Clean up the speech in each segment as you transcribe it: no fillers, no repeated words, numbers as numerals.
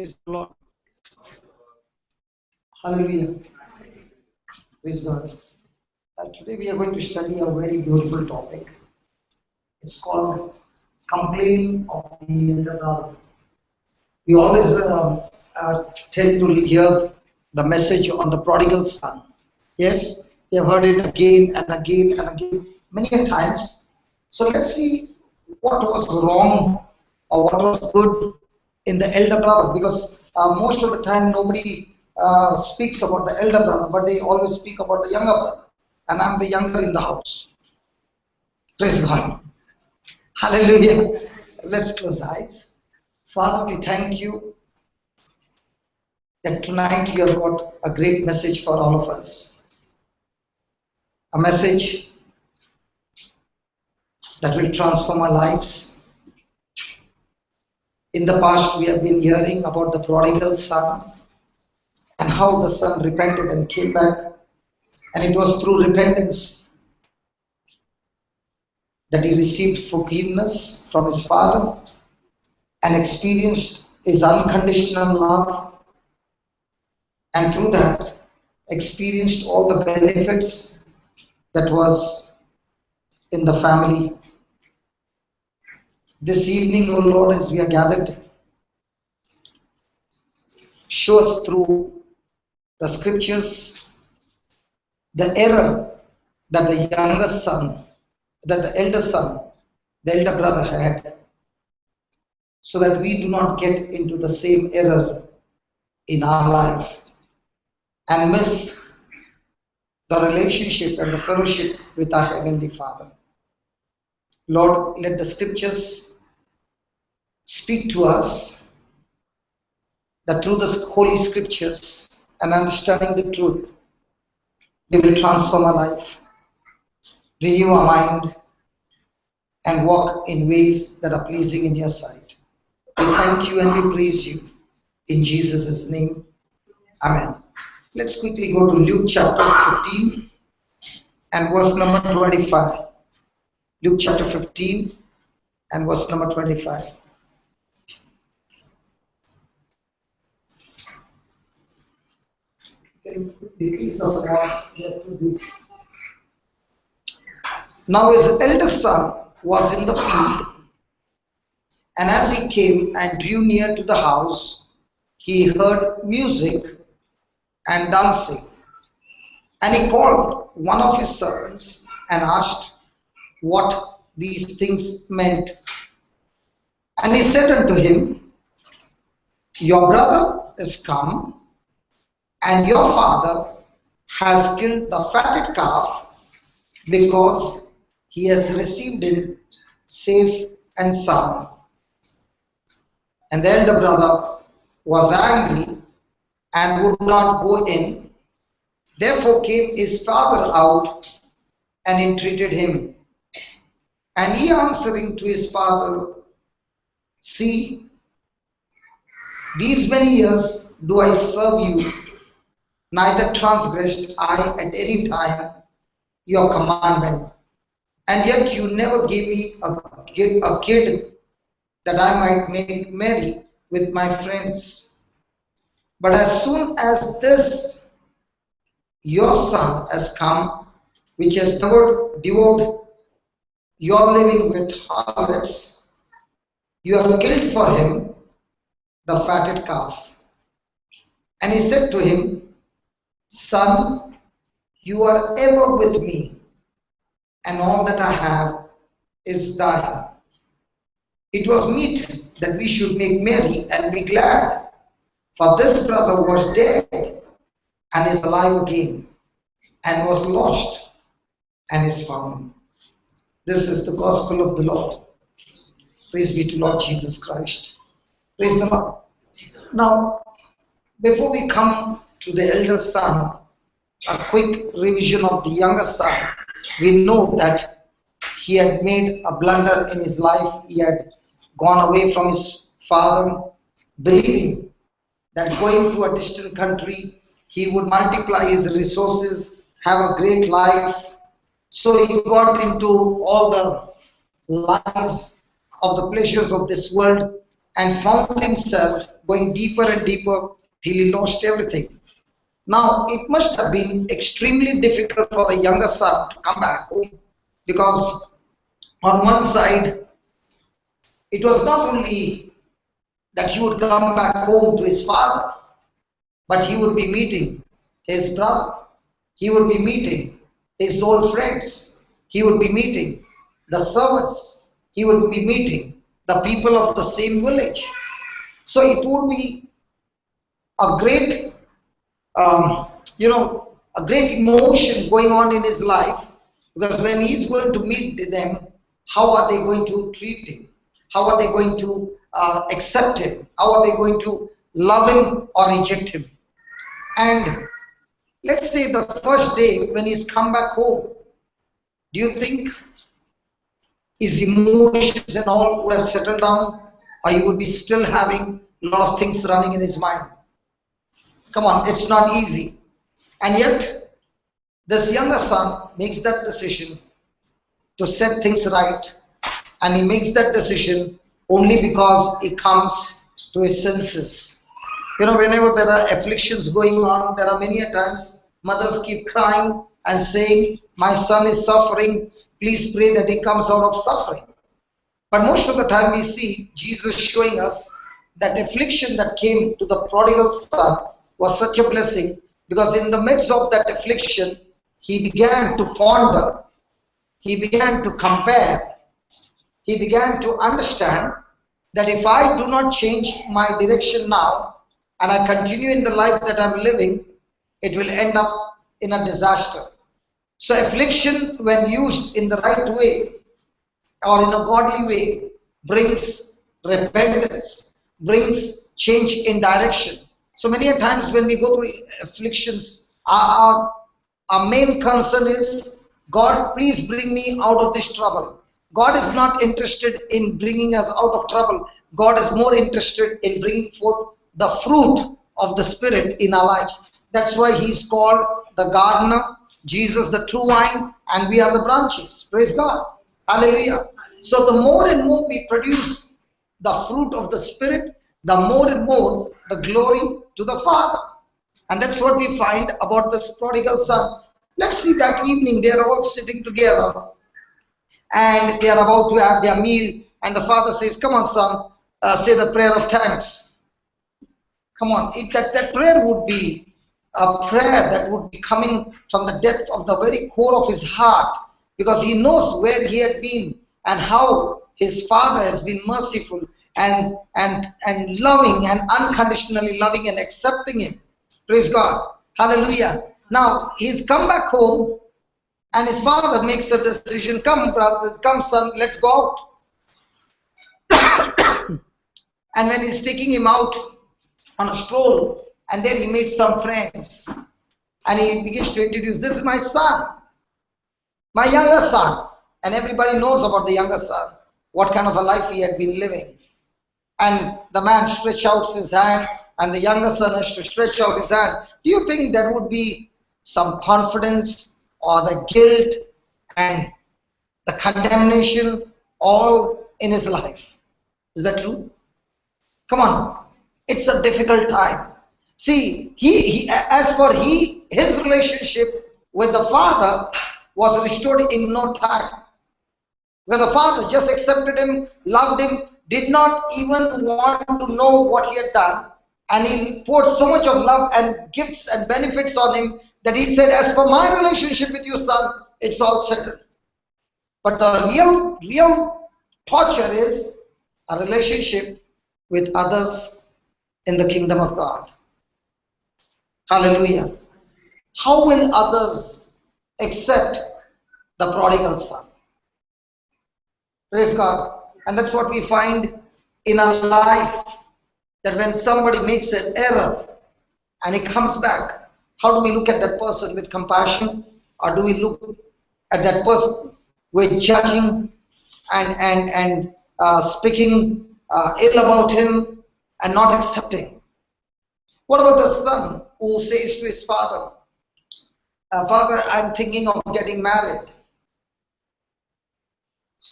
Praise the Lord. Hallelujah. Praise God. Today we are going to study a very beautiful topic. It's called complaining of the elder brother. We always tend to hear the message on the prodigal son. Yes, we have heard it again and again and again, many a times. So let's see what was wrong or what was good in the elder brother, because most of the time nobody speaks about the elder brother, but they always speak about the younger brother. And I'm the younger in the house. Praise God. Hallelujah. Let's close eyes. Father, we thank you that tonight you have got a great message for all of us. A message that will transform our lives. In the past, we have been hearing about the prodigal son and how the son repented and came back. And it was through repentance that he received forgiveness from his father and experienced his unconditional love. And through that, experienced all the benefits that was in the family. This evening, O Lord, as we are gathered, show us through the scriptures the error that the younger son, that the elder son, the elder brother had, so that we do not get into the same error in our life and miss the relationship and the fellowship with our Heavenly Father. Lord, let the scriptures speak to us, that through the holy scriptures and understanding the truth, they will transform our life, renew our mind, and walk in ways that are pleasing in your sight. We thank you and we praise you in Jesus' name. Amen. Let's quickly go to Luke chapter 15 and verse number 25. Luke chapter 15 and verse number 25. Now his eldest son was in the field, and as he came and drew near to the house, he heard music and dancing. And he called one of his servants and asked what these things meant. And he said unto him, Your brother is come, and your father has killed the fatted calf, because he has received it safe and sound. And the elder brother was angry and would not go in. Therefore came his father out and entreated him. And he answering to his father, See, these many years do I serve you, neither transgressed I at any time your commandment. And yet you never gave me a kid that I might make merry with my friends. But as soon as this your son has come, which has devoured your living with harlots, you have killed for him the fatted calf. And he said to him, Son, you are ever with me, and all that I have is thine. It was meet that we should make merry and be glad, for this brother was dead and is alive again, and was lost and is found. This is the gospel of the Lord. Praise be to Lord Jesus Christ. Praise the Lord. Now, before we come to the elder son, a quick revision of the younger son. We know that he had made a blunder in his life. He had gone away from his father, believing that going to a distant country, he would multiply his resources, have a great life. So he got into all the lies of the pleasures of this world, and found himself going deeper and deeper till he lost everything. Now, it must have been extremely difficult for the younger son to come back home because, on one side, it was not only that he would come back home to his father, but he would be meeting his brother, he would be meeting his old friends, he would be meeting the servants, he would be meeting the people of the same village. So it would be a great, a great emotion going on in his life, because when he's going to meet them, how are they going to treat him? How are they going to accept him? How are they going to love him or reject him? And let's say the first day when he's come back home, do you think his emotions and all would have settled down, or he would be still having a lot of things running in his mind? Come on, it's not easy. And yet, this younger son makes that decision to set things right, and he makes that decision only because he comes to his senses. You know, whenever there are afflictions going on, there are many a times mothers keep crying and saying, my son is suffering, please pray that he comes out of suffering. But most of the time we see Jesus showing us that affliction that came to the prodigal son was such a blessing, because in the midst of that affliction, he began to ponder, he began to compare, he began to understand that if I do not change my direction now, and I continue in the life that I'm living, it will end up in a disaster. So affliction, when used in the right way or in a godly way, brings repentance, brings change in direction. So many a times when we go through afflictions, our main concern is, God, please bring me out of this trouble. God is not interested in bringing us out of trouble. God is more interested in bringing forth the fruit of the Spirit in our lives. That's why He's called the gardener, Jesus the true vine, and we are the branches. Praise God. Hallelujah. So the more and more we produce the fruit of the Spirit, the more and more the glory to the Father. And that's what we find about this prodigal son. Let's see, that evening they are all sitting together and they are about to have their meal, and the father says, come on son, say the prayer of thanks. Come on, that prayer would be a prayer that would be coming from the depth of the very core of his heart, because he knows where he had been and how his father has been merciful and loving and unconditionally loving and accepting him. Praise God. Hallelujah. Now he's come back home and his father makes a decision. Come brother, come son, let's go out. And when he's taking him out on a stroll, and then he made some friends, and he begins to introduce, this is my son, my younger son. And everybody knows about the younger son, what kind of a life he had been living. And the man stretched out his hand, and the younger son has to stretch out his hand. Do you think there would be some confidence or the guilt and the condemnation all in his life? Is that true? Come on, it's a difficult time. See, his relationship with the father was restored in no time. Because the father just accepted him, loved him, did not even want to know what he had done, and he poured so much of love and gifts and benefits on him that he said, as for my relationship with you, son, it's all settled. But the real torture is a relationship with others in the kingdom of God. Hallelujah. How will others accept the prodigal son? Praise God. And that's what we find in our life, that when somebody makes an error and he comes back, how do we look at that person? With compassion, or do we look at that person with judging and speaking ill about him and not accepting? What about the son who says to his father, Father, I'm thinking of getting married?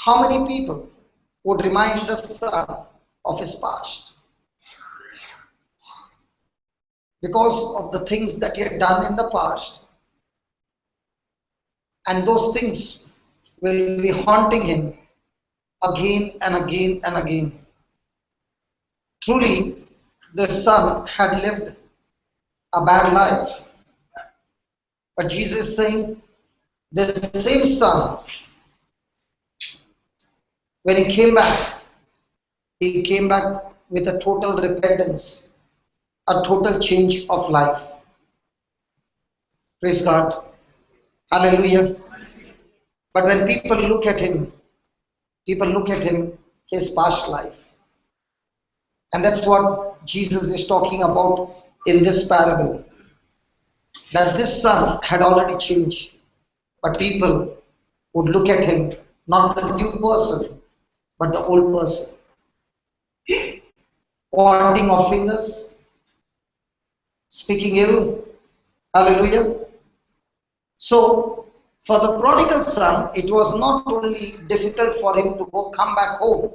How many people would remind the son of his past because of the things that he had done in the past, and those things will be haunting him again and again and again. Truly, the son had lived a bad life, but Jesus is saying the same son, when he came back with a total repentance, a total change of life. Praise God. Hallelujah. But when people look at him, his past life. And that's what Jesus is talking about in this parable. That this son had already changed, but people would look at him, not the new person, but the old person. Pointing of fingers, speaking ill. Hallelujah. So, for the prodigal son, it was not only difficult for him to come back home,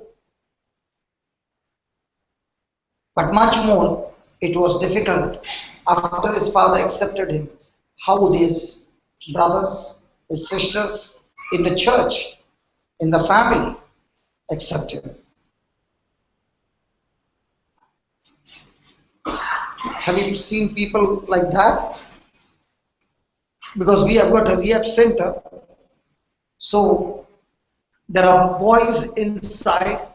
but much more it was difficult after his father accepted him. How would his brothers, his sisters in the church, in the family accept him? Have you seen people like that? Because we have got a rehab center, so there are boys inside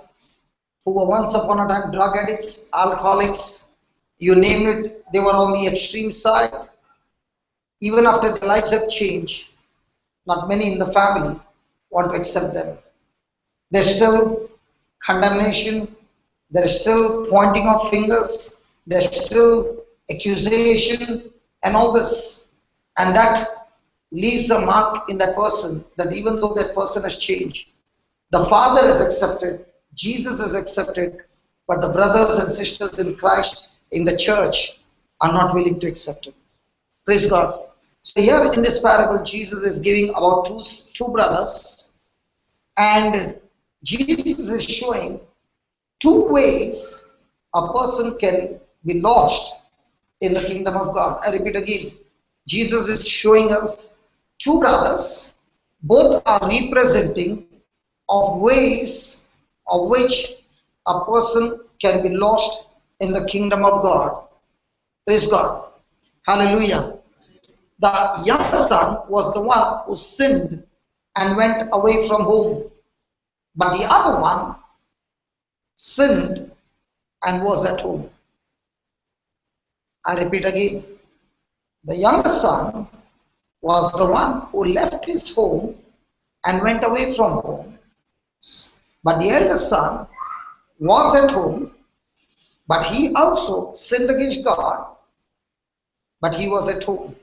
who were once upon a time drug addicts, alcoholics, you name it, they were on the extreme side. Even after their lives have changed, not many in the family want to accept them. There's still condemnation, there's still pointing of fingers, there's still accusation and all this. And that leaves a mark in that person, that even though that person has changed, the Father has accepted, Jesus has accepted, but the brothers and sisters in Christ in the church are not willing to accept it. Praise God. So here in this parable, Jesus is giving about two brothers, and Jesus is showing two ways a person can be lost in the kingdom of God. I repeat again, Jesus is showing us two brothers, both are representing of ways of which a person can be lost in the kingdom of God. Praise God. Hallelujah. The younger son was the one who sinned and went away from home. But the other one sinned and was at home. I repeat again. The younger son was the one who left his home and went away from home. But the elder son was at home, but he also sinned against God, but he was at home.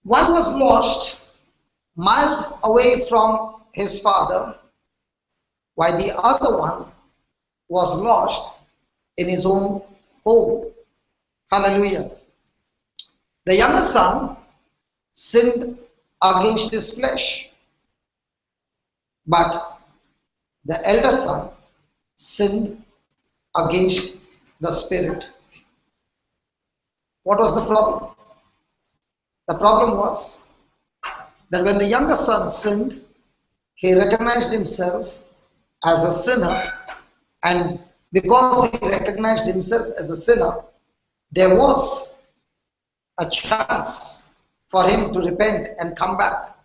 One was lost miles away from his father, while the other one was lost in his own home. Hallelujah. The younger son sinned against his flesh, but the elder son sinned against the spirit. What was the problem? The problem was that when the younger son sinned, he recognized himself as a sinner, and because he recognized himself as a sinner, there was a chance for him to repent and come back.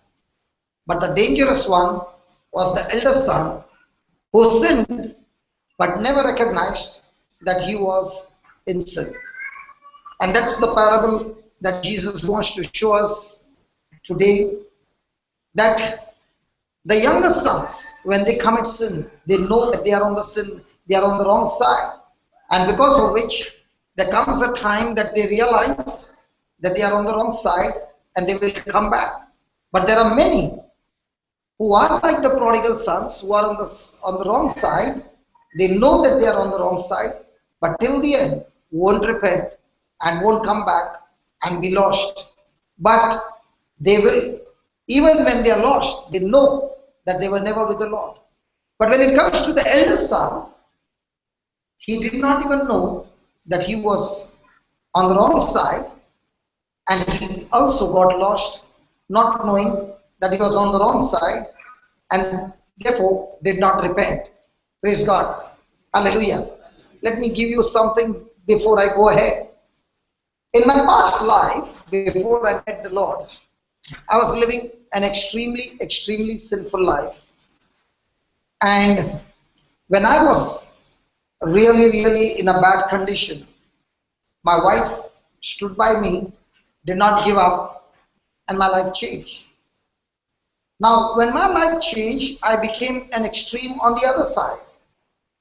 But the dangerous one was the elder son, who sinned but never recognized that he was in sin. And that's the parable that Jesus wants to show us today, that the younger sons, when they commit sin, they know that they are on the sin, they are on the wrong side, and because of which there comes a time that they realize that they are on the wrong side and they will come back. But there are many who are like the prodigal sons, who are on the wrong side. They know that they are on the wrong side, but till the end won't repent and won't come back and be lost. But they will, even when they are lost, they know that they were never with the Lord. But when it comes to the elder son, He did not even know that he was on the wrong side, and he also got lost, not knowing that he was on the wrong side, and therefore did not repent. Praise God. Hallelujah. Let me give you something before I go ahead. In my past life, before I met the Lord, I was living an extremely sinful life. And when I was really in a bad condition, my wife stood by me, did not give up, and my life changed. Now, when my life changed, I became an extreme on the other side.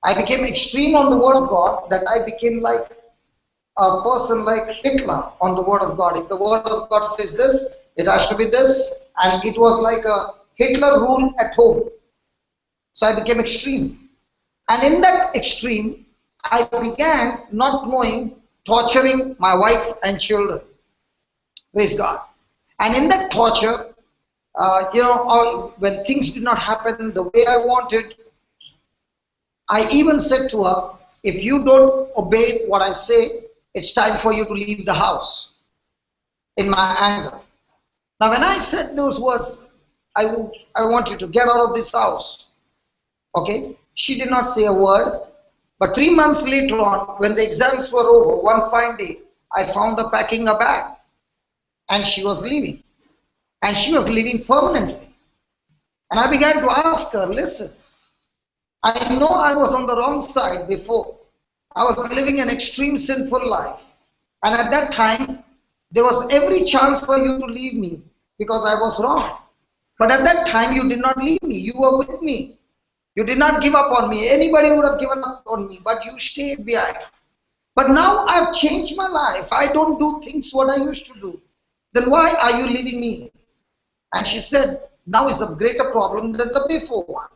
I became extreme on the Word of God, that I became like a person like Hitler on the Word of God. If the Word of God says this, it has to be this, and it was like a Hitler rule at home. So I became extreme. And in that extreme, I began not knowing, torturing my wife and children. Praise God. And in that torture, when things did not happen the way I wanted, I even said to her, if you don't obey what I say, it's time for you to leave the house, in my anger. Now when I said those words, I want you to get out of this house. Okay? She did not say a word. But 3 months later on, when the exams were over, one fine day, I found her packing a bag. And she was leaving. And she was leaving permanently. And I began to ask her, listen, I know I was on the wrong side before. I was living an extreme sinful life. And at that time, there was every chance for you to leave me because I was wrong. But at that time, you did not leave me. You were with me. You did not give up on me. Anybody would have given up on me, but you stayed behind. But now I've changed my life. I don't do things what I used to do. Then why are you leaving me? And she said, now is a greater problem than the before one.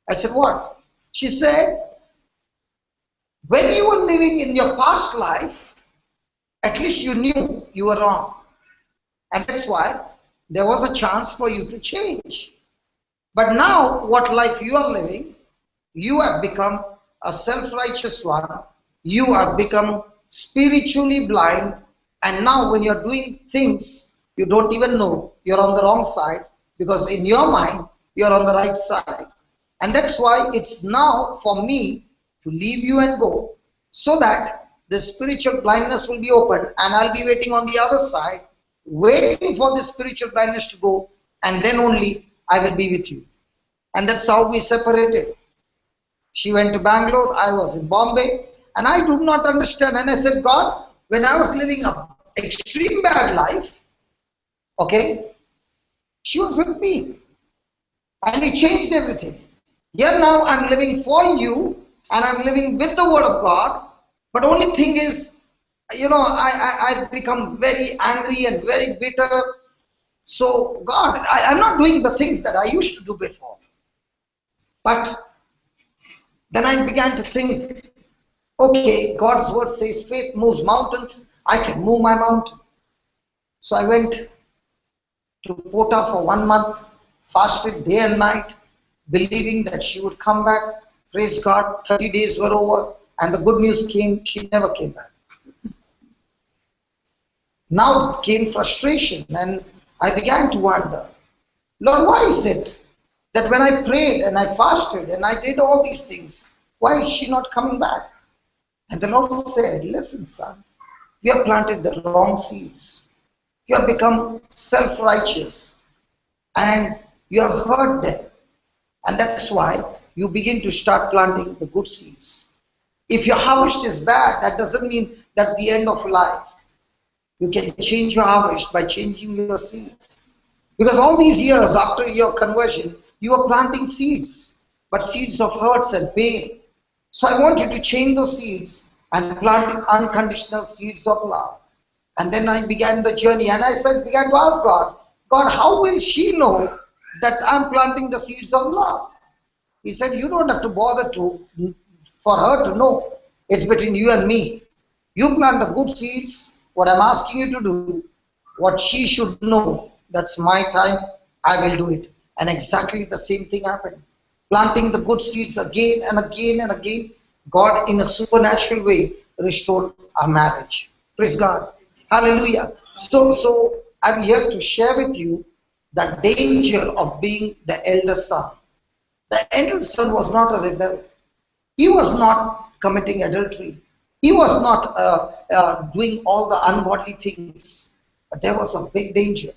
I said, what? She said, when you were living in your past life, at least you knew you were wrong. And that's why there was a chance for you to change. But now, what life you are living, you have become a self-righteous one. You have become spiritually blind. And now when you're doing things, you don't even know you're on the wrong side, because in your mind, you're on the right side. And that's why it's now for me to leave you and go, so that the spiritual blindness will be opened, and I'll be waiting on the other side, waiting for the spiritual blindness to go, and then only I will be with you. And that's how we separated. She went to Bangalore, I was in Bombay, and I did not understand. And I said, God, when I was living an extreme bad life, okay, she was with me. And it changed everything. Here now I'm living for you, and I'm living with the Word of God. But only thing is, I've become very angry and very bitter. So God, I'm not doing the things that I used to do before. But then I began to think, okay, God's word says faith moves mountains. I can move my mountain. So I went to Pota for 1 month, fasted day and night, believing that she would come back. Praise God, 30 days were over, and the good news came, she never came back. Now came frustration, and I began to wonder, Lord, why is it that when I prayed and I fasted and I did all these things, why is she not coming back? And the Lord said, listen, son, you have planted the wrong seeds. You have become self-righteous, and you have hurt them. And that's why you begin to start planting the good seeds. If your harvest is bad, that doesn't mean that's the end of life. You can change your harvest by changing your seeds. Because all these years after your conversion, you were planting seeds, but seeds of hurts and pain. So I want you to change those seeds and plant unconditional seeds of love. And then I began the journey, and I began to ask God, God, how will she know that I'm planting the seeds of love? He said, you don't have to bother for her to know. It's between you and me. You plant the good seeds, what I'm asking you to do, what she should know, that's my time, I will do it. And exactly the same thing happened. Planting the good seeds again and again and again. God in a supernatural way restored our marriage. Praise God. Hallelujah. So I'm here to share with you the danger of being the elder son. The elder son was not a rebel. He was not committing adultery. He was not doing all the ungodly things. But there was a big danger,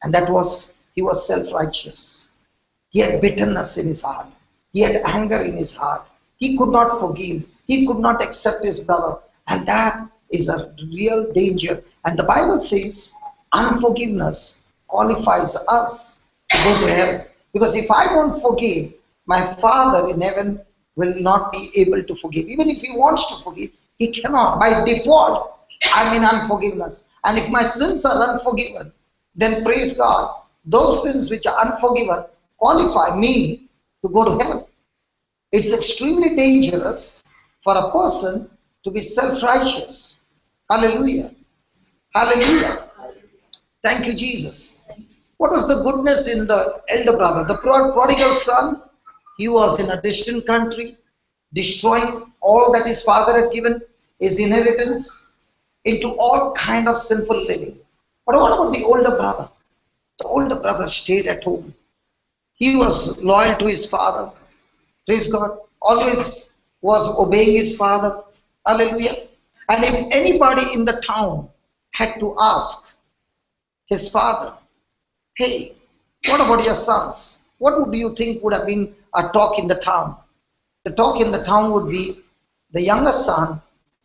and that was he was self-righteous. He had bitterness in his heart. He had anger in his heart. He could not forgive. He could not accept his brother. And that is a real danger. And the Bible says unforgiveness qualifies us to go to hell. Because if I don't forgive, my Father in heaven will not be able to forgive. Even if he wants to forgive, he cannot. By default, I'm in unforgiveness. And if my sins are unforgiven, then praise God, those sins which are unforgiven qualify me to go to heaven. It's extremely dangerous for a person to be self-righteous. Hallelujah. Hallelujah. Thank you, Jesus. What was the goodness in the elder brother? The prodigal son, he was in a distant country, destroying all that his father had given, his inheritance, into all kind of sinful living. But what about the older brother? The older brother stayed at home. He was loyal to his father. Praise God. Always was obeying his father. Hallelujah. And if anybody in the town had to ask his father, hey, what about your sons? What would you think would have been a talk in the town? The talk in the town would be, the younger son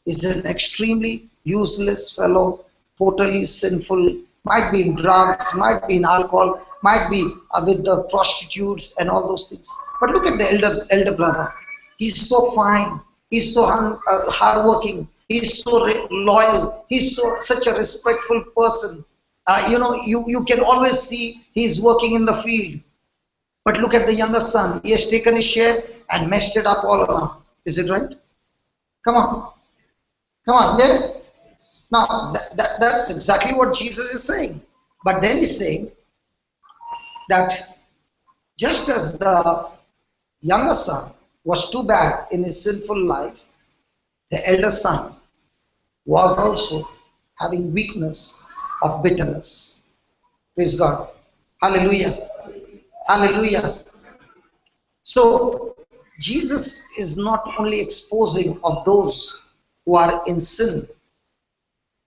is an extremely useless fellow, totally sinful, might be in drugs, might be in alcohol, might be with the prostitutes and all those things. But look at the elder brother. He's so fine. He's so hardworking. He's so loyal. He's such a respectful person. You can always see he's working in the field. But look at the younger son. He has taken his share and messed it up all around. Is it right? Come on. Come on. Yeah? Now, that's exactly what Jesus is saying. But then he's saying that just as the younger son was too bad in his sinful life, the elder son was also having weakness of bitterness. Praise God. Hallelujah. Hallelujah. So Jesus is not only exposing of those who are in sin,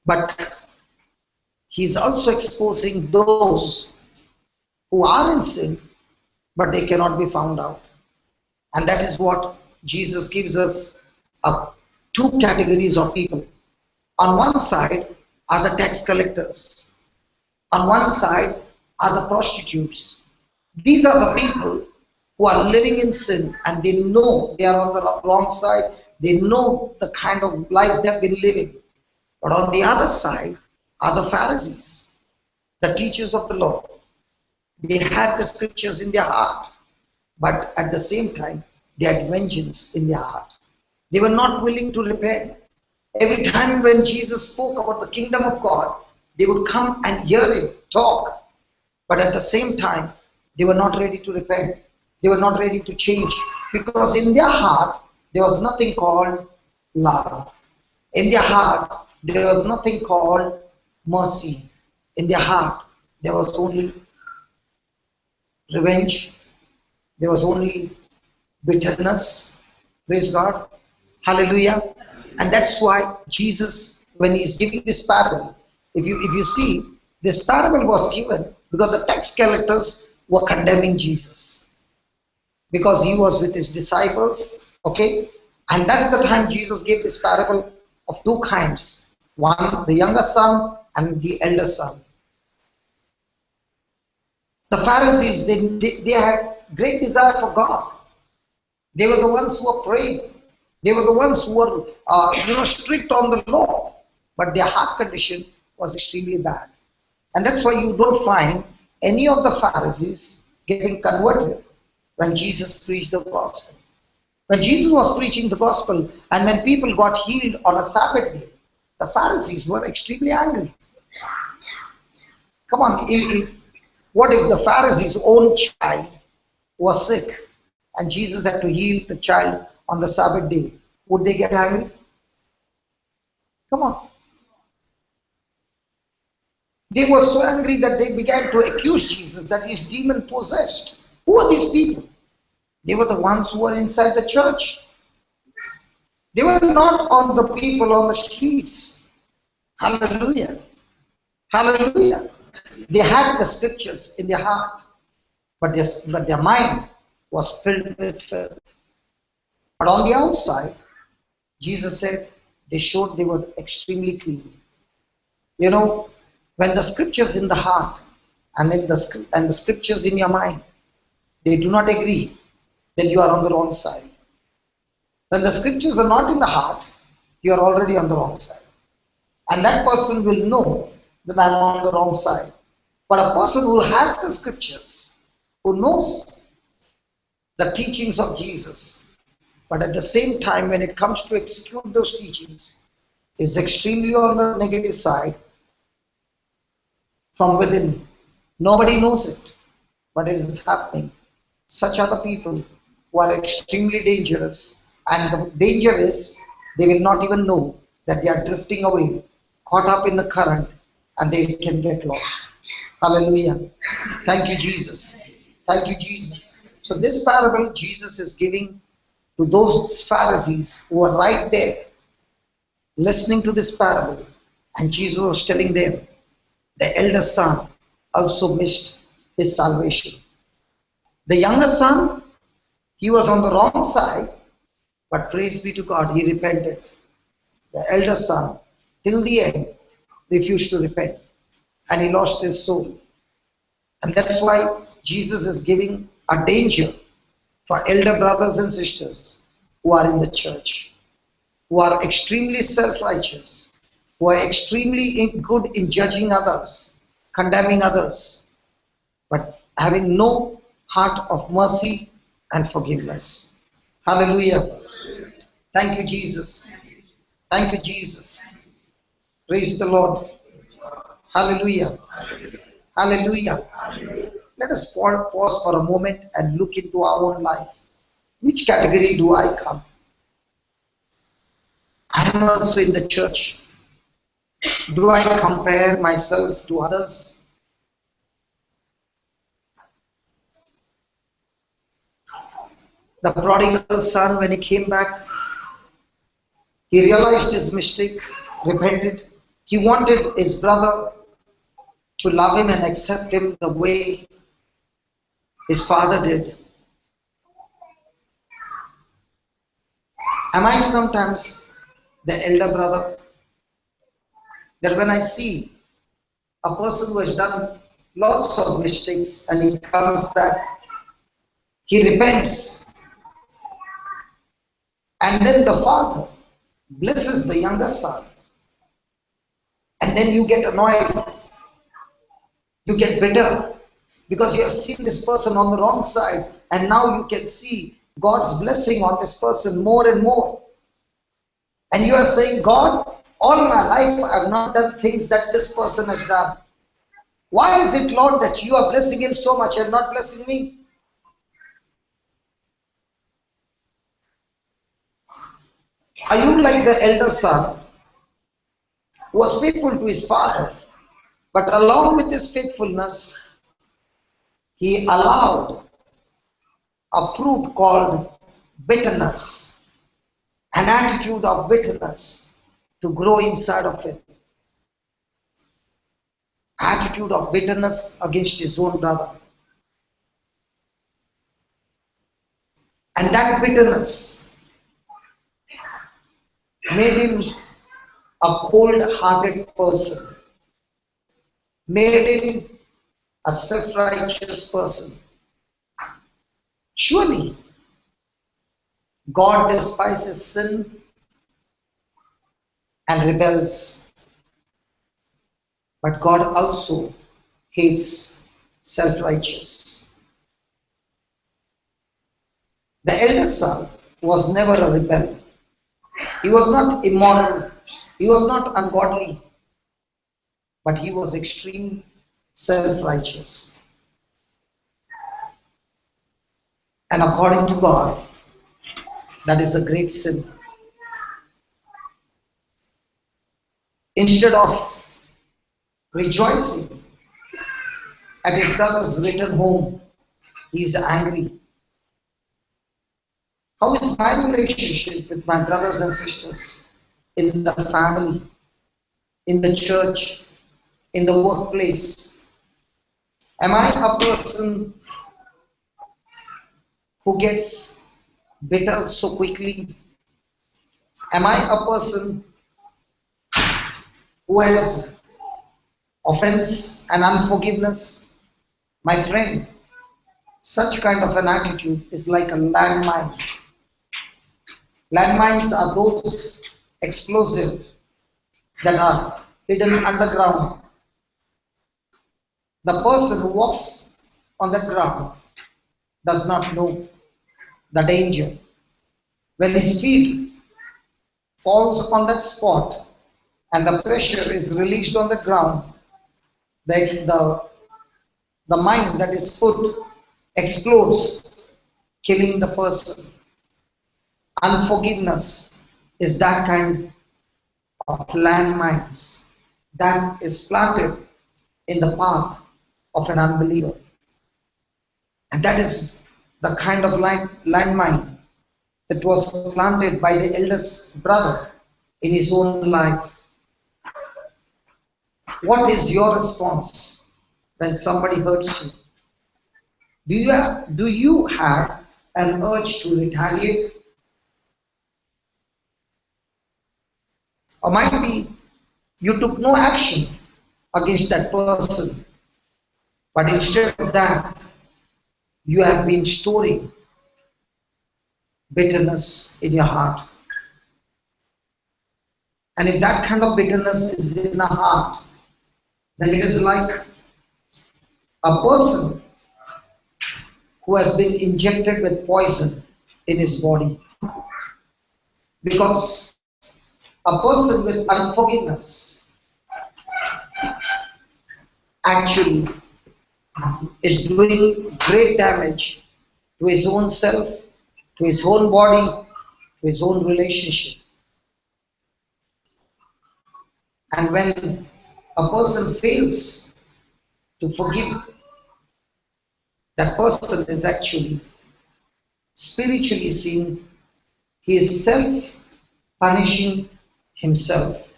but he's also exposing those who are in sin, but they cannot be found out. And that is what Jesus gives us two categories of people. On one side are the tax collectors. On one side are the prostitutes. These are the people who are living in sin and they know they are on the wrong side. They know the kind of life they have been living. But on the other side are the Pharisees, the teachers of the law. They had the scriptures in their heart, but at the same time, they had vengeance in their heart. They were not willing to repent. Every time when Jesus spoke about the kingdom of God, they would come and hear him talk. But at the same time, they were not ready to repent. They were not ready to change. Because in their heart, there was nothing called love. In their heart, there was nothing called mercy. In their heart, there was only revenge. There was only bitterness. Praise God. Hallelujah. And that's why Jesus, when he's giving this parable, if you see, this parable was given because the tax collectors were condemning Jesus. Because he was with his disciples. Okay. And that's the time Jesus gave this parable of two kinds. One, the younger son and the elder son. The Pharisees, they had great desire for God. They were the ones who were praying. They were the ones who were strict on the law. But their heart condition was extremely bad. And that's why you don't find any of the Pharisees getting converted when Jesus preached the gospel. When Jesus was preaching the gospel and when people got healed on a Sabbath day, the Pharisees were extremely angry. Come on, what if the Pharisees' own child was sick and Jesus had to heal the child on the Sabbath day? would they get angry? Come on. They were so angry that they began to accuse Jesus that he's demon possessed. Who are these people? They were the ones who were inside the church. They were not on the people on the streets. Hallelujah. Hallelujah. They had the scriptures in their heart, but their mind was filled with filth. But on the outside, Jesus said they showed they were extremely clean. You know, when the scriptures in the heart and the scriptures in your mind, they do not agree, then you are on the wrong side. When the scriptures are not in the heart, you are already on the wrong side. And that person will know that I am on the wrong side. But a person who has the scriptures, who knows the teachings of Jesus, but at the same time when it comes to execute those teachings, is extremely on the negative side from within. Nobody knows it, but it is happening. Such are the people who are extremely dangerous, and the danger is they will not even know that they are drifting away, caught up in the current, and they can get lost. Hallelujah. Thank you, Jesus. Thank you, Jesus. So this parable Jesus is giving to those Pharisees who are right there listening to this parable, and Jesus was telling them the elder son also missed his salvation. The younger son, he was on the wrong side, but praise be to God, he repented. The elder son, till the end, refused to repent, and he lost his soul. And that's why Jesus is giving a danger for elder brothers and sisters who are in the church, who are extremely self-righteous, who are extremely good in judging others, condemning others, but having no heart of mercy and forgiveness. Hallelujah. Thank you, Jesus. Thank you, Jesus. Praise the Lord. Hallelujah. Hallelujah. Let us pause for a moment and look into our own life. Which category do I come? I am also in the church. Do I compare myself to others? The prodigal son, when he came back, he realized his mistake, repented. He wanted his brother to love him and accept him the way his father did. Am I sometimes the elder brother? That when I see a person who has done lots of mistakes and he comes back, he repents, and then the father blesses the younger son, and then you get annoyed, you get bitter, because you have seen this person on the wrong side, and now you can see God's blessing on this person more and more. And you are saying, God, all my life I have not done things that this person has done. Why is it, Lord, that you are blessing him so much and not blessing me? Are you like the elder son who was faithful to his father, but along with his faithfulness, he allowed a fruit called bitterness, an attitude of bitterness to grow inside of him. Attitude of bitterness against his own brother. And that bitterness made him a cold-hearted person, made him a self-righteous person. Surely, God despises sin and rebels, but God also hates self-righteous. The elder son was never a rebel. He was not immoral. He was not ungodly. But he was extreme self-righteous. And according to God, that is a great sin. Instead of rejoicing at his brother's return home, he is angry. How is my relationship with my brothers and sisters in the family, in the church, in the workplace? Am I a person who gets bitter so quickly? Am I a person who has offense and unforgiveness? My friend, such kind of an attitude is like a landmine. Landmines are those explosives that are hidden underground. The person who walks on the ground does not know the danger. When his feet falls on that spot and the pressure is released on the ground, the mine that is put explodes, killing the person. Unforgiveness is that kind of landmines that is planted in the path of an unbeliever. And that is the kind of landmine that was planted by the eldest brother in his own life. What is your response when somebody hurts you? Do you have an urge to retaliate? Or might be you took no action against that person, but instead of that, you have been storing bitterness in your heart. And if that kind of bitterness is in our heart, then it is like a person who has been injected with poison in his body. Because a person with unforgiveness actually is doing great damage to his own self, to his own body, to his own relationship. And when a person fails to forgive, that person is actually spiritually seen, he is self-punishing himself.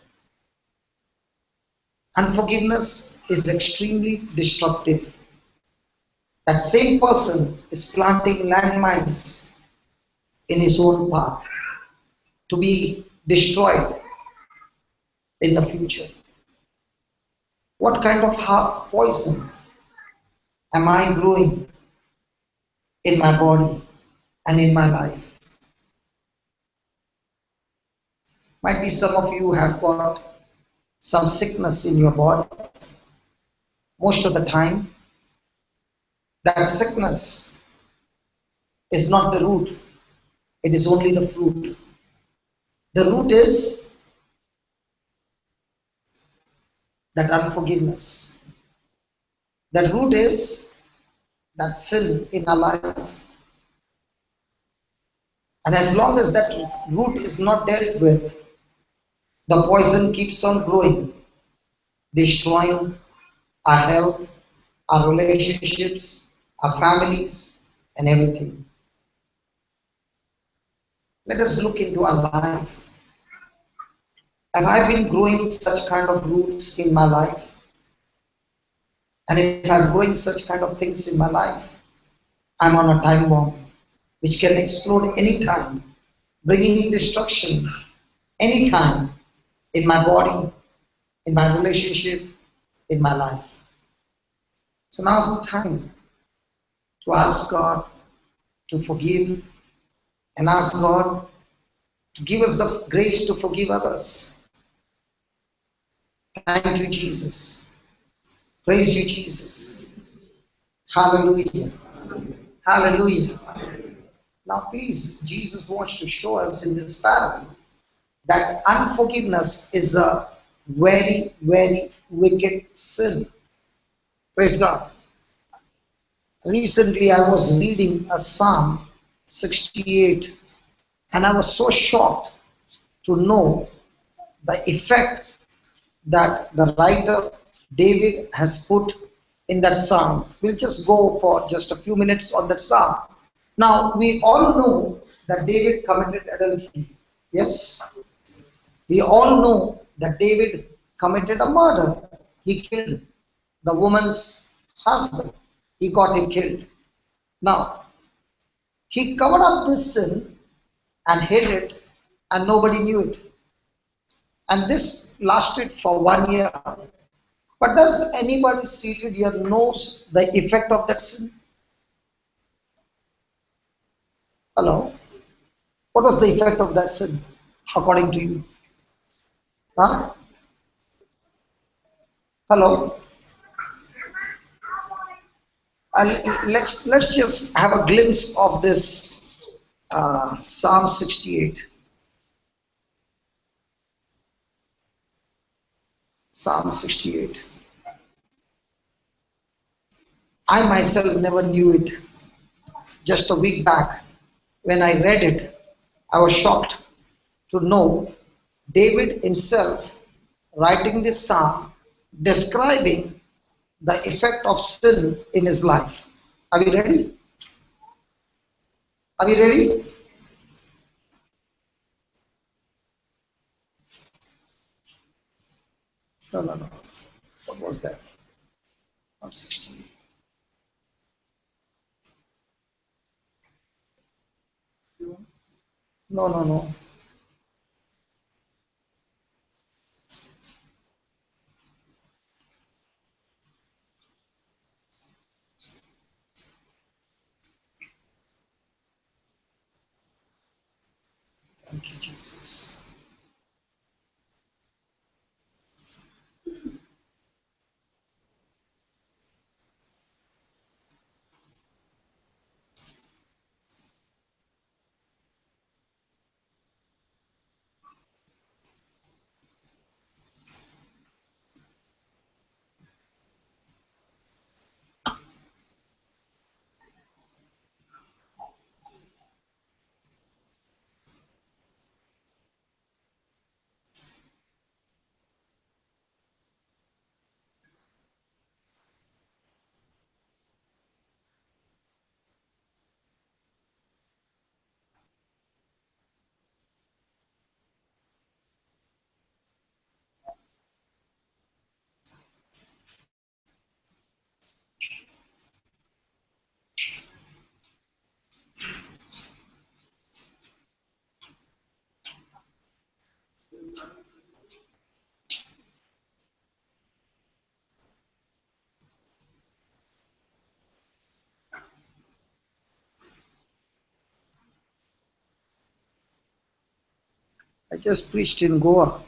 Unforgiveness is extremely destructive. That same person is planting landmines in his own path to be destroyed in the future. What kind of poison am I growing in my body and in my life? Might be some of you have got some sickness in your body. Most of the time, that sickness is not the root, it is only the fruit. The root is that unforgiveness. The root is that sin in our life. And as long as that root is not dealt with, the poison keeps on growing, destroying our health, our relationships, our families, and everything. Let us look into our life. Have I been growing such kind of roots in my life? And if I'm growing such kind of things in my life, I'm on a time bomb which can explode anytime, bringing destruction anytime in my body, in my relationship, in my life. So now's the time to ask God to forgive and ask God to give us the grace to forgive others. Thank you, Jesus. Praise you, Jesus. Hallelujah. Hallelujah. Now please, Jesus wants to show us in this parable that unforgiveness is a very, very wicked sin. Praise God. Recently I was reading a Psalm 68 and I was so shocked to know the effect that the writer David has put in that psalm. We'll just go for just a few minutes on that psalm. Now, we all know that David committed adultery. Yes? We all know that David committed a murder. He killed the woman's husband. He got him killed. Now, he covered up this sin and hid it, and nobody knew it. And this lasted for 1 year. But does anybody seated here knows the effect of that sin? Hello? What was the effect of that sin, according to you? Huh? Hello? Let's just have a glimpse of this Psalm 68. Psalm 68. I myself never knew it. Just a week back, when I read it, I was shocked to know David himself writing this psalm describing the effect of sin in his life. Are we ready? Are we ready? No. What was that? Not 16. No. Thank you, Jesus. I just preached in Goa.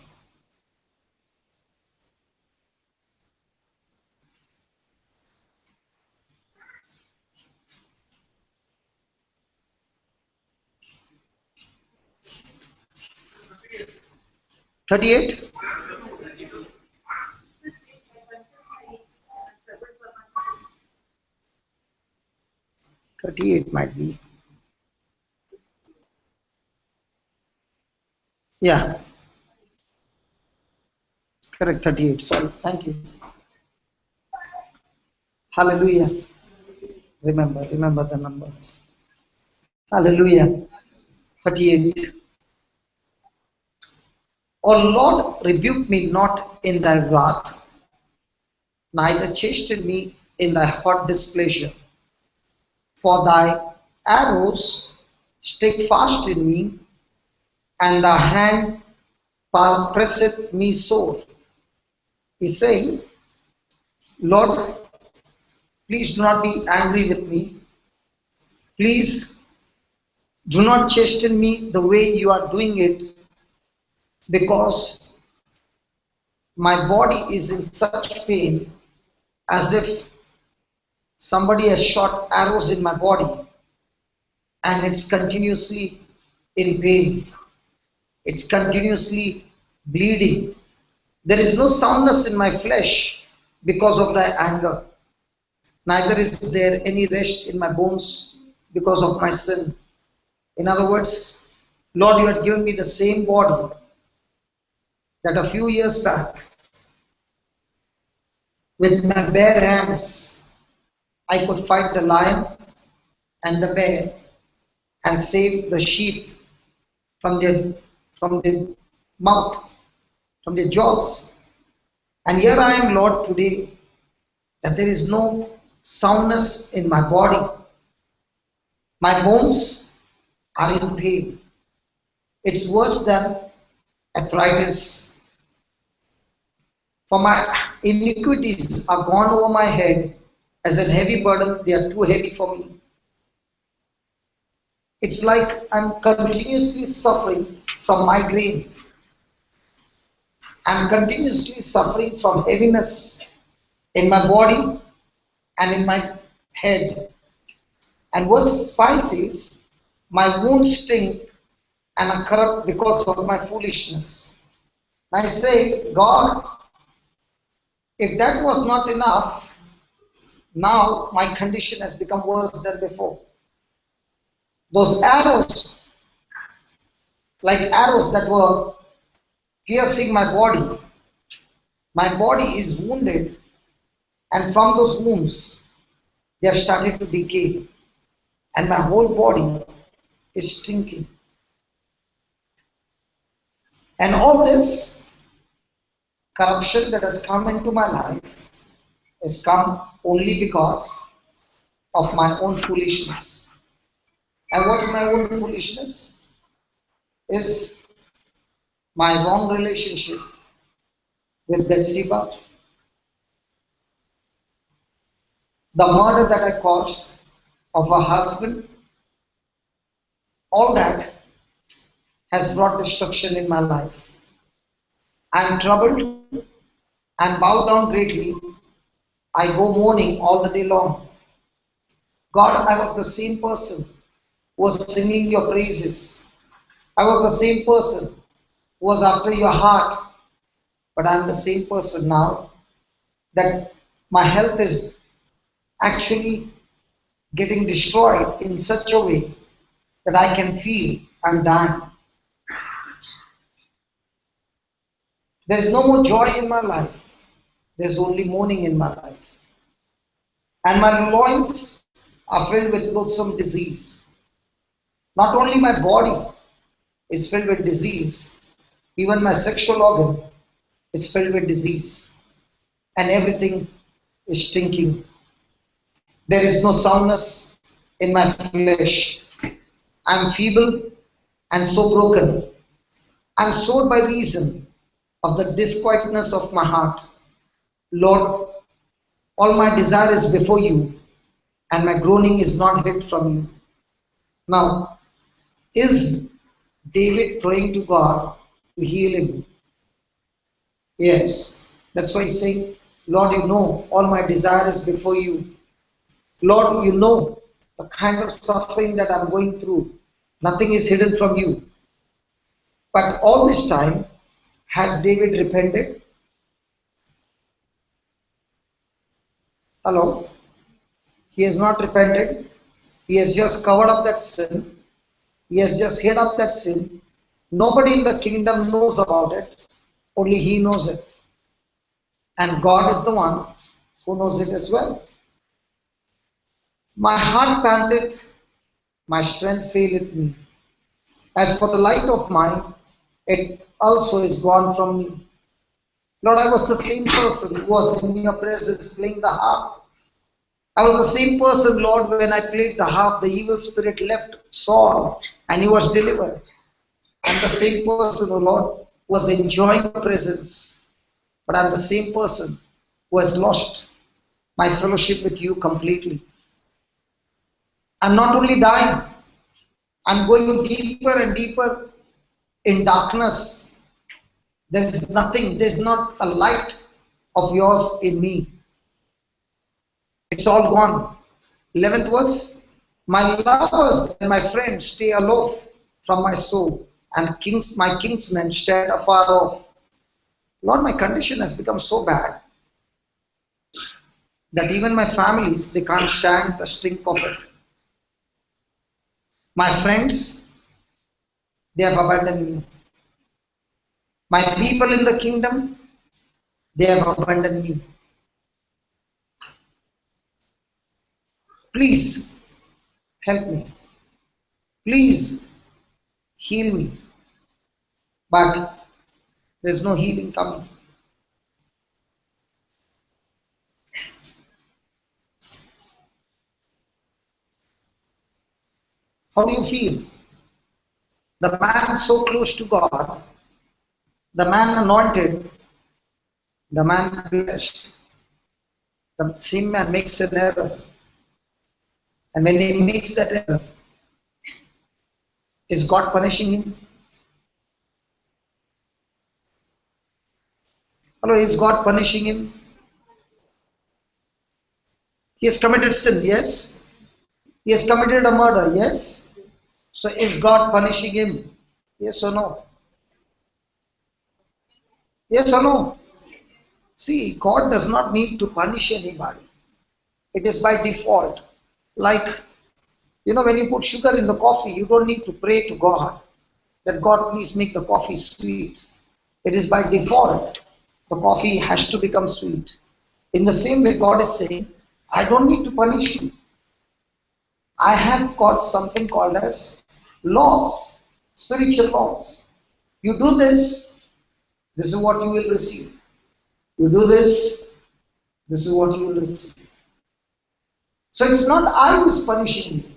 $38? 38 might be. Yeah, correct, 38. Sorry, thank you. Hallelujah. Remember the number. Hallelujah. 38. O Lord, rebuke me not in thy wrath, neither chasten me in thy hot displeasure. For thy arrows stick fast in me, and thy hand presseth me sore. He's saying, Lord, please do not be angry with me. Please do not chasten me the way you are doing it, because my body is in such pain as if somebody has shot arrows in my body and it's continuously in pain. It's continuously bleeding. There is no soundness in my flesh because of thy anger. Neither is there any rest in my bones because of my sin. In other words, Lord, you had given me the same body that a few years back With my bare hands, I could fight the lion and the bear and save the sheep from their mouth, from their jaws. And here I am, Lord, today, that there is no soundness in my body. My bones are in pain. It's worse than arthritis. For my iniquities are gone over my head as a heavy burden, they are too heavy for me. It's like I'm continuously suffering from migraine. I'm continuously suffering from heaviness in my body and in my head. And verse 5 says, my wounds sting and are corrupt because of my foolishness. I say, God, if that was not enough, now my condition has become worse than before. Those arrows, like arrows that were piercing my body is wounded, and from those wounds, they have started to decay, and my whole body is stinking. And all this corruption that has come into my life has come only because of my own foolishness. And what's my own foolishness? Is my wrong relationship with Bathsheba, the murder that I caused of a husband, all that has brought destruction in my life. I am troubled and bowed down greatly. I go mourning all the day long. God, I was the same person who was singing your praises. I was the same person who was after your heart. But I am the same person now that my health is actually getting destroyed in such a way that I can feel I'm dying. There's no more joy in my life. There's only mourning in my life. And my loins are filled with loathsome disease. Not only my body is filled with disease, even my sexual organ is filled with disease. And everything is stinking. There is no soundness in my flesh. I am feeble and so broken. I am sore by reason of the disquietness of my heart. Lord, all my desire is before you, and my groaning is not hid from you. Now, is David praying to God to heal him? Yes. That's why he's saying, Lord, you know all my desire is before you. Lord, you know the kind of suffering that I'm going through. Nothing is hidden from you. But all this time, has David repented? Hello? He has not repented. He has just covered up that sin. He has just hid up that sin. Nobody in the kingdom knows about it. Only he knows it. And God is the one who knows it as well. My heart panteth, my strength faileth me. As for the light of mine, it also is gone from me. Lord, I was the same person who was in your presence playing the harp. I was the same person, Lord, when I played the harp, the evil spirit left Saul and he was delivered. I'm the same person, oh Lord, who was enjoying your presence. But I'm the same person who has lost my fellowship with you completely. I'm not only dying, I'm going deeper and deeper in darkness. There is nothing, there's not a light of yours in me. It's all gone. 11th verse, my lovers and my friends stay aloof from my soul, and my kinsmen stand afar off. Lord, my condition has become so bad that even my families, they can't stand the stink of it. My friends, they have abandoned me. My people in the kingdom, they have abandoned me. Please help me. Please heal me. But there's no healing coming. How do you feel? The man so close to God, the man anointed, the man blessed. The same man makes an error. And when he makes that error, is God punishing him? Hello, is God punishing him? He has committed sin, yes. He has committed a murder, yes. So is God punishing him? Yes or no? Yes or no? See, God does not need to punish anybody. It is by default. Like, when you put sugar in the coffee, you don't need to pray to God that God please make the coffee sweet. It is by default. The coffee has to become sweet. In the same way, God is saying, I don't need to punish you. I have got something called as laws, spiritual laws. You do this, this is what you will receive. You do this, this is what you will receive. So it's not I who is punishing you,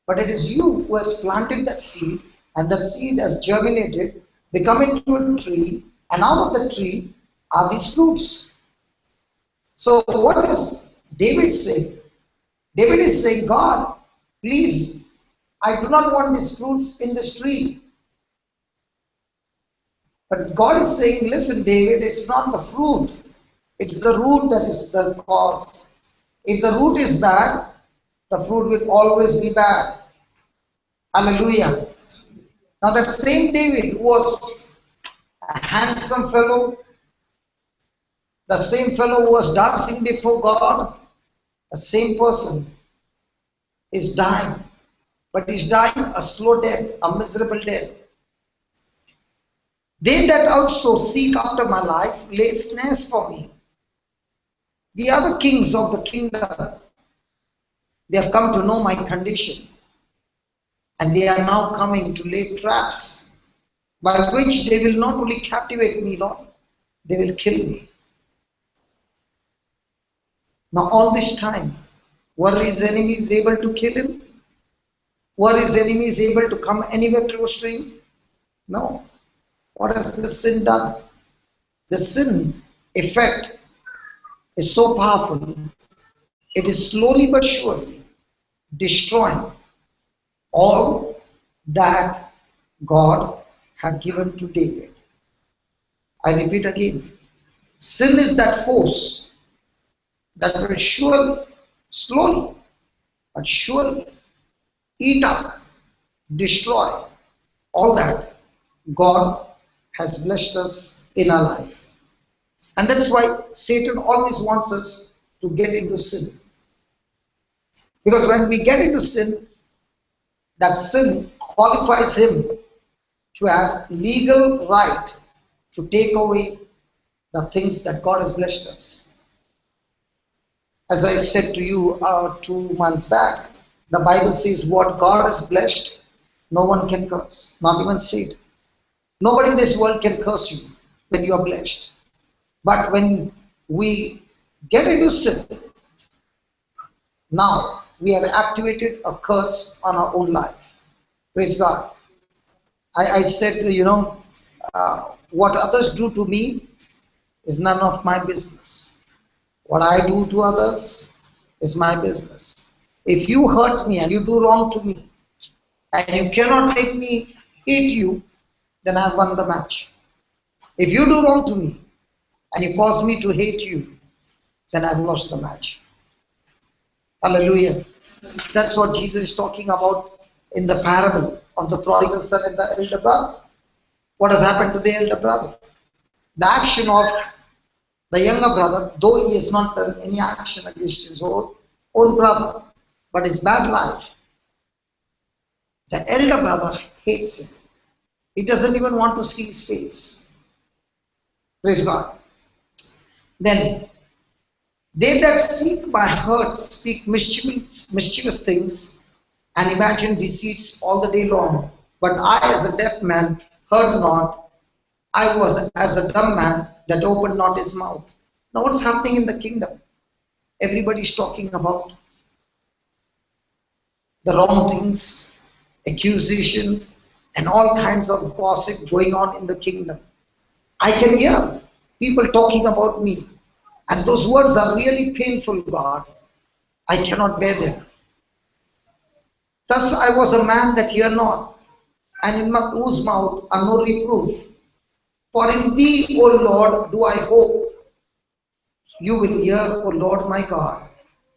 but it is you who has planted that seed, and the seed has germinated, become into a tree, and out of the tree are these fruits. So what is David saying? David is saying, God, please, I do not want these fruits in this tree. But God is saying, listen, David, it's not the fruit. It's the root that is the cause. If the root is bad, the fruit will always be bad. Hallelujah. Now that same David was a handsome fellow, the same fellow who was dancing before God, the same person is dying. But he's dying a slow death, a miserable death. They that also seek after my life lay snares for me. The other kings of the kingdom, they have come to know my condition. And they are now coming to lay traps by which they will not only captivate me, Lord, they will kill me. Now all this time, were his enemies able to kill him? Were his enemies able to come anywhere close to him? No. What has the sin done? The sin effect is so powerful. It is slowly but surely destroying all that God had given to David. I repeat again. Sin is that force that will surely, slowly, but surely eat up, destroy all that God has blessed us in our life. And that's why Satan always wants us to get into sin. Because when we get into sin, that sin qualifies him to have legal right to take away the things that God has blessed us. As I said to you 2 months back, the Bible says what God has blessed, no one can curse, not even Satan. Nobody in this world can curse you when you are blessed. But when we get into sin, now we have activated a curse on our own life. Praise God. I said, what others do to me is none of my business. What I do to others is my business. If you hurt me and you do wrong to me, and you cannot make me hate you, then I have won the match. If you do wrong to me and you cause me to hate you, then I have lost the match. Hallelujah. That's what Jesus is talking about in the parable of the prodigal son and the elder brother. What has happened to the elder brother? The action of the younger brother, though he has not done any action against his own brother, but his bad life, the elder brother hates him. He doesn't even want to see his face. Praise God. Then They that seek my hurt speak mischievous things and imagine deceits all the day long. But I, as a deaf man, heard not. I was as a dumb man that opened not his mouth. Now, what's happening in the kingdom? Everybody's talking about the wrong things, accusation, and all kinds of gossip going on in the kingdom. I can hear people talking about me, and those words are really painful, God. I cannot bear them. Thus I was a man that hear not, and in whose mouth are no reproof. For in thee, O Lord, do I hope. You will hear, O Lord my God.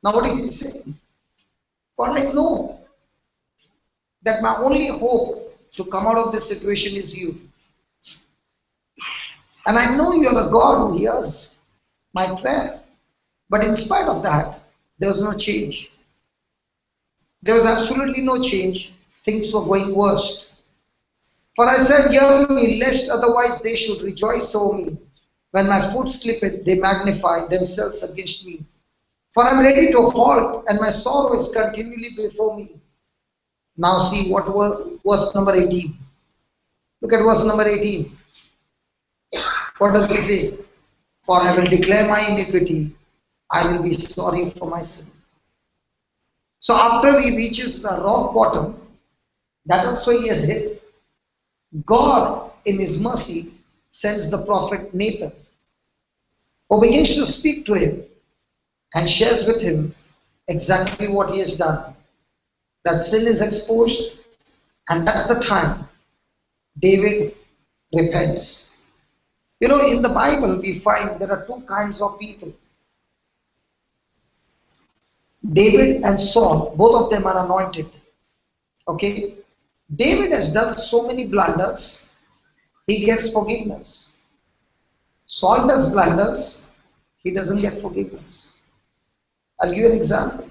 Now what is he saying? God, I know that my only hope to come out of this situation is you. And I know you are the God who hears my prayer. But in spite of that, there was no change. There was absolutely no change. Things were going worse. For I said, hear me, lest otherwise they should rejoice over me. When my foot slippeth, they magnify themselves against me. For I am ready to halt, and my sorrow is continually before me. Now see what verse number 18. Look at verse number 18. What does he say? For I will declare my iniquity. I will be sorry for my sin. So after he reaches the rock bottom, that also he has hit, God in his mercy sends the prophet Nathan, who begins to speak to him and shares with him exactly what he has done. That sin is exposed, and that's the time David repents. You know, in the Bible we find there are two kinds of people. David and Saul, both of them are anointed. Okay? David has done so many blunders, he gets forgiveness. Saul does blunders, he doesn't get forgiveness. I'll give you an example.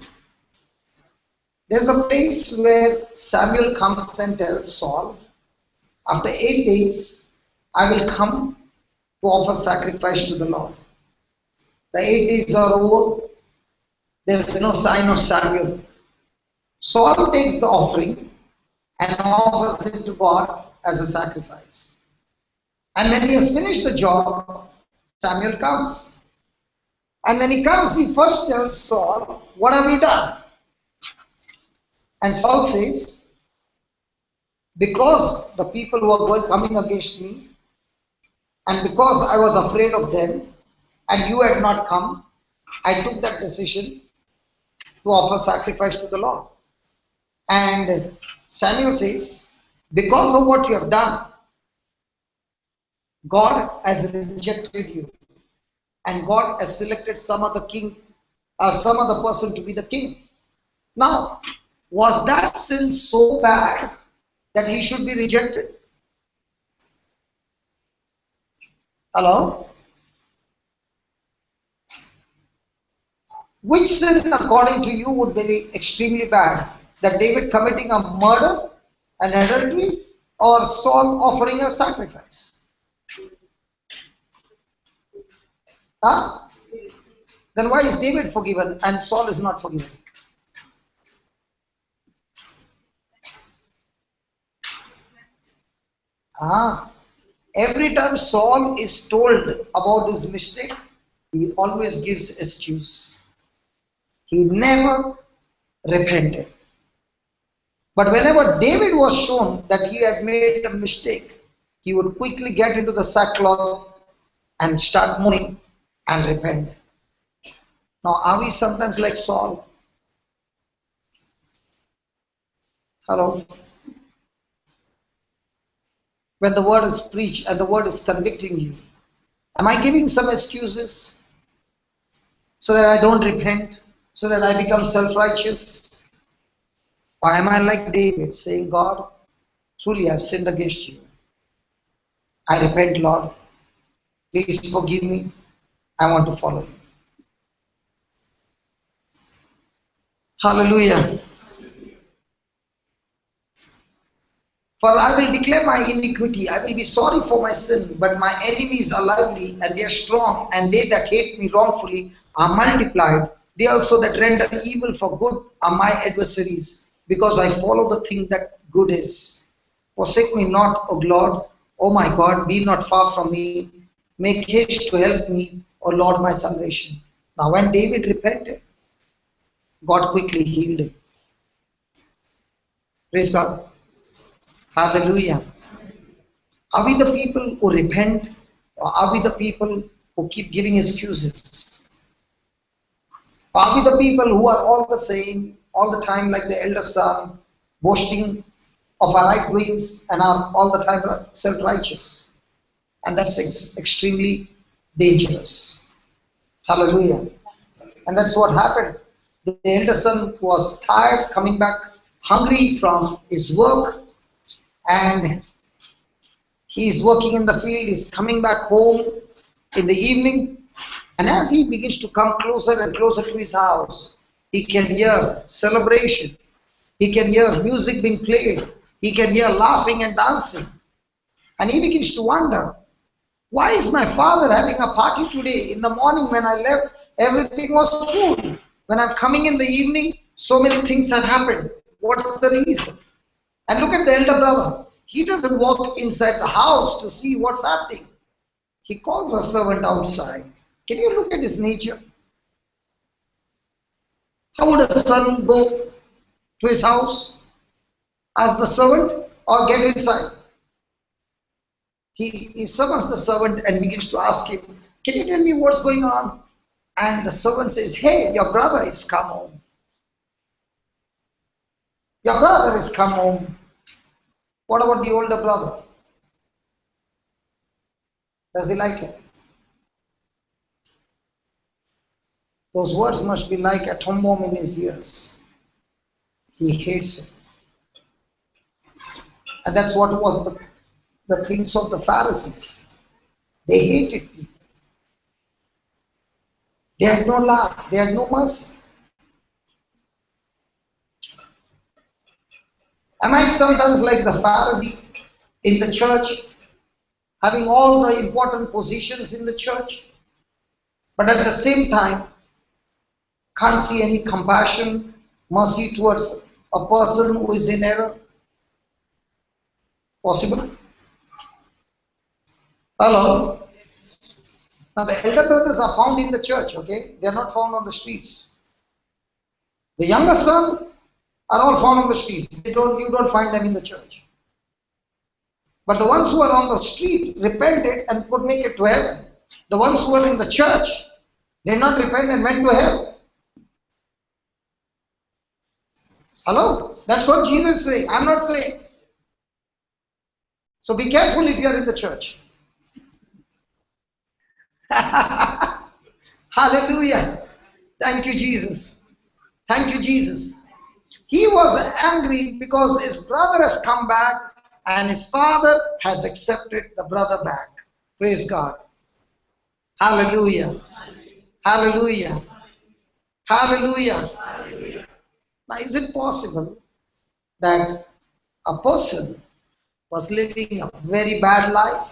There's a place where Samuel comes and tells Saul, after 8 days, I will come to offer sacrifice to the Lord. The 8 days are over. There's no sign of Samuel. Saul takes the offering and offers it to God as a sacrifice. And when he has finished the job, Samuel comes. And when he comes, he first tells Saul, what have you done? And Saul says, because the people were coming against me, and because I was afraid of them, and you had not come, I took that decision to offer sacrifice to the Lord. And Samuel says, because of what you have done, God has rejected you, and God has selected some other king, some other person to be the king. Now, was that sin so bad that he should be rejected? Hello? Which sin, according to you, would be extremely bad? That David committing a murder, an adultery, or Saul offering a sacrifice? Huh? Then why is David forgiven and Saul is not forgiven? Every time Saul is told about his mistake, he always gives excuse. He never repented. But whenever David was shown that he had made a mistake, he would quickly get into the sackcloth and start mourning and repent. Now, are we sometimes like Saul? Hello? When the word is preached and the word is convicting you, am I giving some excuses so that I don't repent, so that I become self-righteous? Or am I like David saying, God, truly I have sinned against you. I repent, Lord. Please forgive me. I want to follow you. Hallelujah. For I will declare my iniquity, I will be sorry for my sin, but my enemies are lively, and they are strong, and they that hate me wrongfully are multiplied. They also that render evil for good are my adversaries, because I follow the thing that good is. Forsake me not, O Lord, O my God, be not far from me. Make haste to help me, O Lord, my salvation. Now, when David repented, God quickly healed him. Praise God. Hallelujah. Are we the people who repent, or are we the people who keep giving excuses? Are we the people who are all the same, all the time like the elder son, boasting of our right doings and are all the time self-righteous? And that's extremely dangerous. Hallelujah. And that's what happened. The elder son was tired, coming back hungry from his work, and he is working in the field, he's coming back home in the evening, and as he begins to come closer and closer to his house, he can hear celebration, he can hear music being played, he can hear laughing and dancing, and he begins to wonder, why is my father having a party today? In the morning when I left, everything was full. When I'm coming in the evening, so many things have happened. What's the reason? And look at the elder brother. He doesn't walk inside the house to see what's happening. He calls a servant outside. Can you look at his nature? How would a son go to his house? Ask the servant or get inside? He summons the servant and begins to ask him, can you tell me what's going on? And the servant says, hey, your brother has come home. Your brother has come home. What about the older brother? Does he like it? Those words must be like a tom bomb in his ears. He hates it. And that's what was the things of the Pharisees. They hated people. They had no love. They had no mercy. Am I sometimes like the Pharisee in the church, having all the important positions in the church, but at the same time, can't see any compassion, mercy towards a person who is in error? Possible? Hello? Now the elder brothers are found in the church, okay? They are not found on the streets. The younger son are all found on the streets. You don't find them in the church. But the ones who are on the street repented and could make it to heaven. The ones who are in the church did not repent and went to hell. Hello? That's what Jesus is saying. I'm not saying. So be careful if you are in the church. Hallelujah. Thank you, Jesus. Thank you, Jesus. He was angry because his brother has come back and his father has accepted the brother back. Praise God. Hallelujah. Hallelujah. Hallelujah. Now, is it possible that a person was living a very bad life,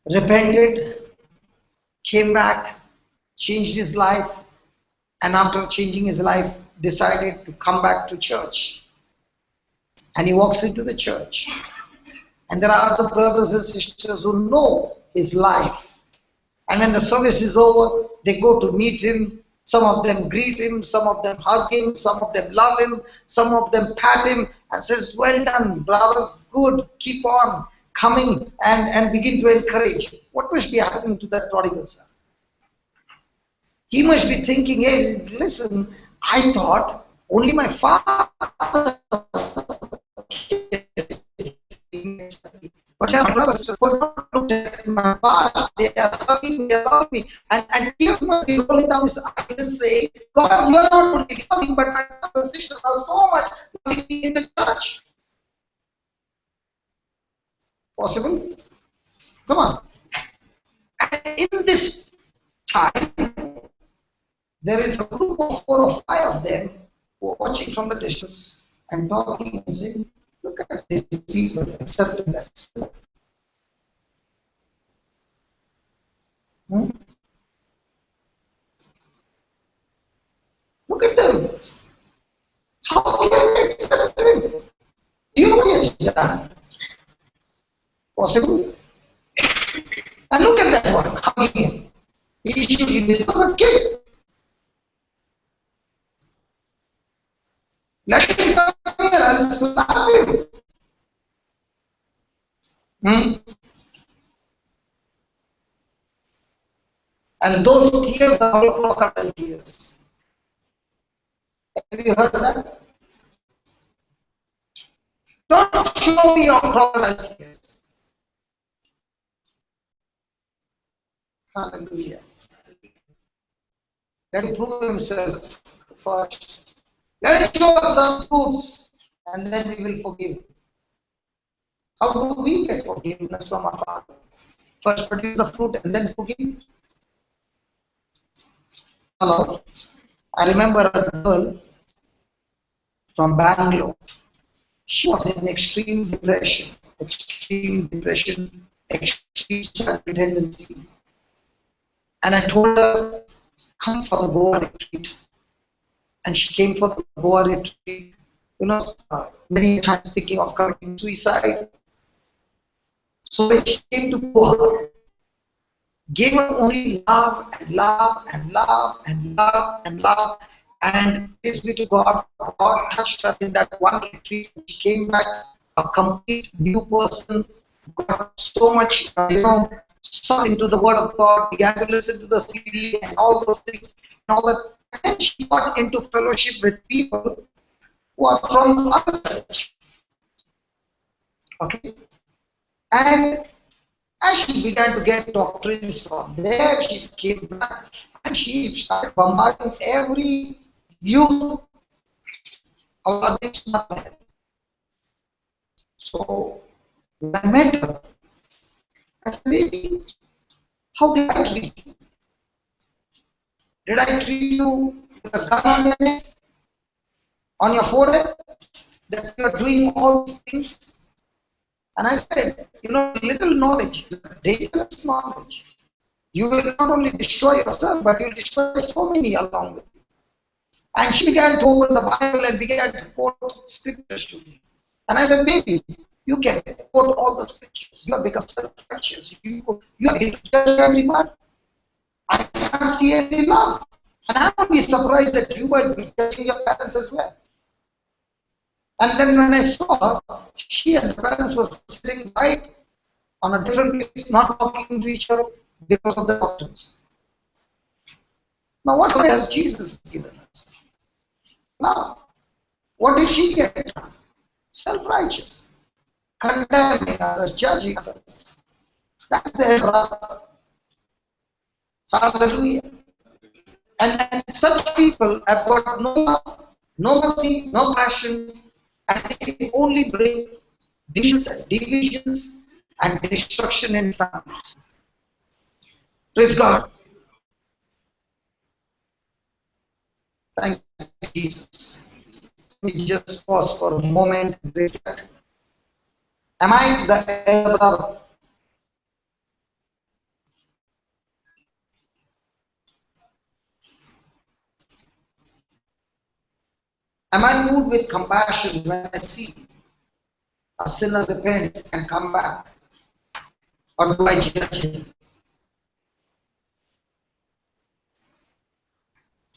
repented, came back, changed his life, and after changing his life, decided to come back to church? And he walks into the church. And there are other brothers and sisters who know his life. And when the service is over, they go to meet him. Some of them greet him, some of them hug him, some of them love him, some of them pat him and says, well done, brother, good, keep on coming, and begin to encourage. What must be happening to that prodigal son? He must be thinking, hey, listen, I thought only my father. But my brothers looked at my past, they are loving me, and tears must be rolling down his eyes and say, God, you are not only loving, but my brothers and sisters are so much loving me in the church. Possible? Come on. And in this time, there is a group of 4 or 5 of them who are watching from the distance and talking and saying, look at these people accepting that. Look at them. How can they accept him? You know what he has done? Possible? And look at that one, hugging him. He should be this was a kid. Let him come here, I'll slap him. And those tears are all crocodile tears. Have you heard of that? Don't show me your crocodile tears. Hallelujah. Let him prove himself first. Let him show us some fruits, and then we will forgive. How do we get forgiveness from our Father? First produce the fruit and then forgive. Hello. I remember a girl from Bangalore. She was in extreme depression, extreme suicidal tendency. And I told her, come for the Goa retreat. And she came for the Goa retreat. Many times thinking of committing suicide. So when she came to Goa, gave her only love and love and love and love and love. And praise be to God, God touched her in that one retreat. She came back a complete new person, got so much, stuck into the Word of God, began to listen to the CD and all those things, and all that. And then she got into fellowship with people who are from other church. Okay? And as she began to get doctrines from there, she came back and she started bombarding every youth of others. So when I met her, I said, baby, how did I treat you? Did I treat you with a gun on your neck, on your forehead, that you are doing all these things? And I said, little knowledge is dangerous knowledge. You will not only destroy yourself, but you will destroy so many along with you. And she began to open the Bible and began to quote scriptures to me. And I said, baby, you can quote all the scriptures. You have become self-righteous. You are going to judge everybody. I can't see any love. And I would be surprised that you might be judging your parents as well. And then when I saw her, she and the parents were sitting right on a different place, not talking to each other because of the doctrines. Now what has Jesus given us? Love. What did she get? Self-righteous. Condemning others, judging others. That's their brother. Hallelujah. And such people have got no love, no mercy, no passion, and they only bring divisions and destruction in families. Praise God. Thank you, Jesus. Let me just pause for a moment and reflect. Am I the elder brother? Am I moved with compassion when I see a sinner repent and come back? Or do I judge him?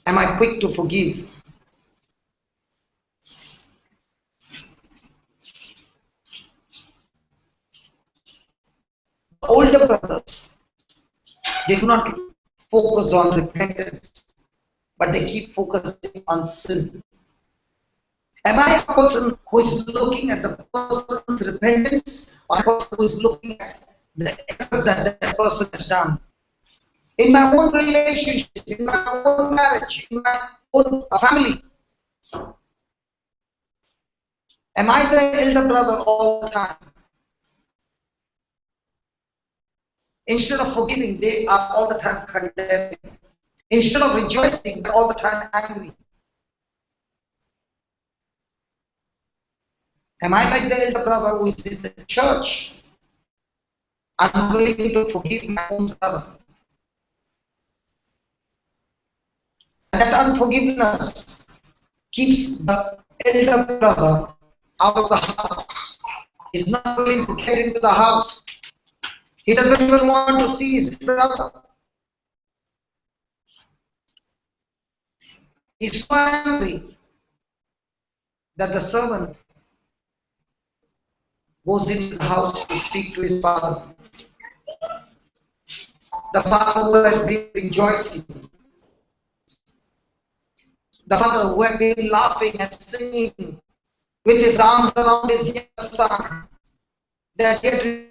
Am I quick to forgive? The older brothers, they do not focus on repentance, but they keep focusing on sin. Am I a person who is looking at the person's repentance, or a person who is looking at the errors that that person has done? In my own relationship, in my own marriage, in my own family, am I the elder brother all the time? Instead of forgiving, they are all the time condemning. Instead of rejoicing, they're all the time angry. Am I like the elder brother who is in the church? I'm willing to forgive my own brother. And that unforgiveness keeps the elder brother out of the house. He's not willing to get into the house. He doesn't even want to see his brother. He's so angry that the servant goes into the house to speak to his father. The father who had been rejoicing, the father who had been laughing and singing with his arms around his young son, that he had